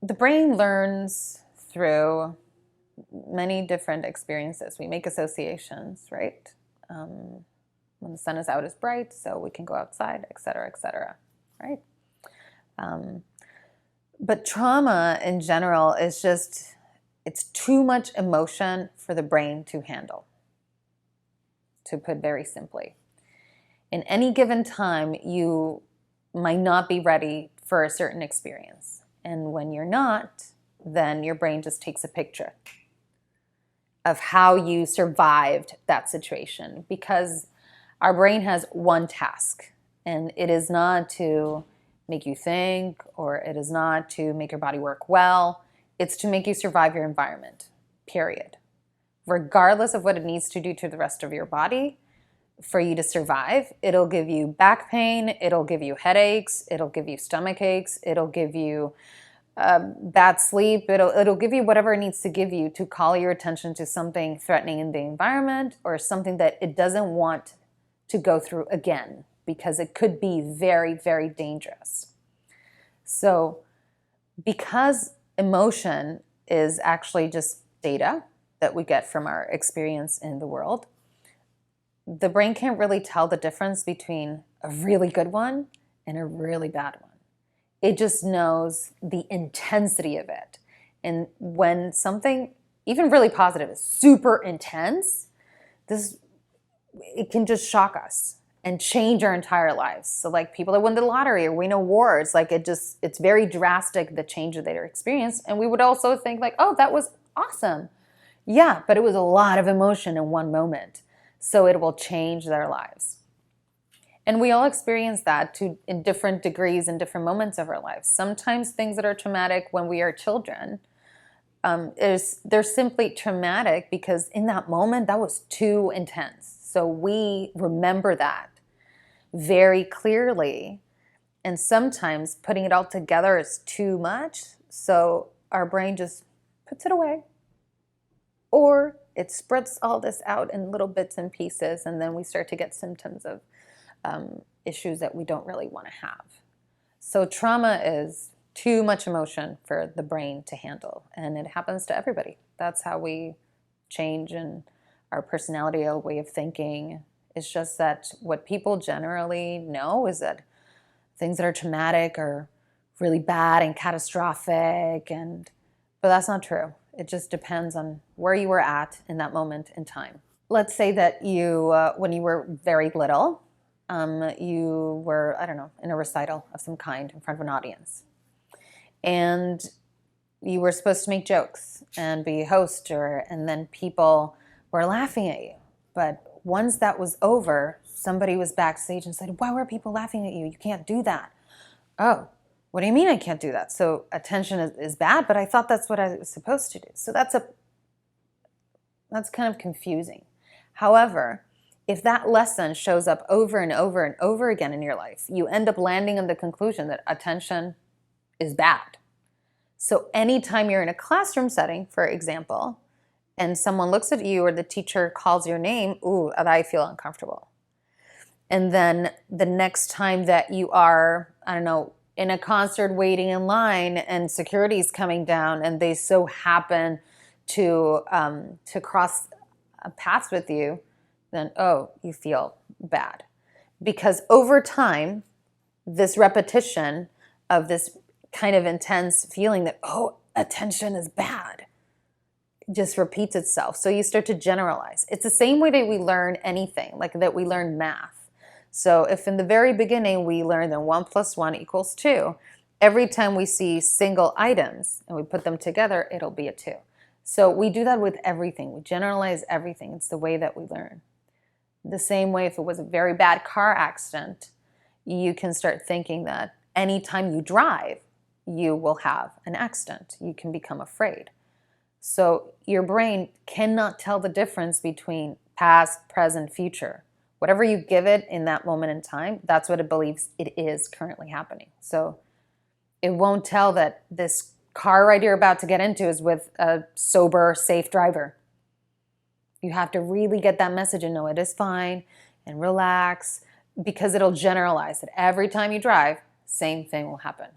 The brain learns through many different experiences. We make associations, right? When the sun is out, it's bright, so we can go outside, et cetera, right? But trauma in general is just, it's too much emotion for the brain to handle, to put very simply. In any given time, you might not be ready for a certain experience. And when you're not, then your brain just takes a picture of how you survived that situation, because our brain has one task, and it is not to make you think, or it is not to make your body work well. It's to make you survive your environment, period. Regardless of what it needs to do to the rest of your body for you to survive, it'll give you back pain, it'll give you headaches, it'll give you stomach aches, it'll give you bad sleep, it'll give you whatever it needs to give you to call your attention to something threatening in the environment, or something that it doesn't want to go through again, because it could be very, very dangerous. So because emotion is actually just data that we get from our experience in the world, the brain can't really tell the difference between a really good one and a really bad one. It just knows the intensity of it. And when something, even really positive, is super intense, it can just shock us and change our entire lives. So like people that win the lottery or win awards, like it's very drastic, the change that they experience. And we would also think like, oh, that was awesome. Yeah, but it was a lot of emotion in one moment. So it will change their lives. And we all experience that in different degrees in different moments of our lives. Sometimes things that are traumatic when we are children, they're simply traumatic because in that moment, that was too intense. So we remember that very clearly. And sometimes putting it all together is too much. So our brain just puts it away. Or it spreads all this out in little bits and pieces. And then we start to get symptoms of issues that we don't really want to have. So trauma is too much emotion for the brain to handle. And it happens to everybody. That's how we change in our personality, our way of thinking. It's just that what people generally know is that things that are traumatic are really bad and catastrophic, but that's not true. It just depends on where you were at in that moment in time. Let's say that you, when you were very little, you were, I don't know, in a recital of some kind in front of an audience. And you were supposed to make jokes and be a host, and then people were laughing at you. But once that was over, somebody was backstage and said, why were people laughing at you? You can't do that. Oh, what do you mean I can't do that? So attention is bad, but I thought that's what I was supposed to do. So that's kind of confusing. However, if that lesson shows up over and over and over again in your life, you end up landing on the conclusion that attention is bad. So anytime you're in a classroom setting, for example, and someone looks at you or the teacher calls your name, ooh, I feel uncomfortable. And then the next time that you are, I don't know, in a concert waiting in line and security's coming down and they so happen to cross paths with you, then, oh, you feel bad. Because over time, this repetition of this kind of intense feeling that, oh, attention is bad, just repeats itself. So you start to generalize. It's the same way that we learn anything, like that we learn math. So if in the very beginning we learn that 1 + 1 = 2, every time we see single items and we put them together, it'll be a 2. So we do that with everything. We generalize everything. It's the way that we learn. The same way, if it was a very bad car accident, you can start thinking that anytime you drive, you will have an accident. You can become afraid. So your brain cannot tell the difference between past, present, future. Whatever you give it in that moment in time, that's what it believes it is currently happening. So it won't tell that this car ride you're about to get into is with a sober, safe driver. You have to really get that message and know it is fine and relax, because it'll generalize that every time you drive, same thing will happen.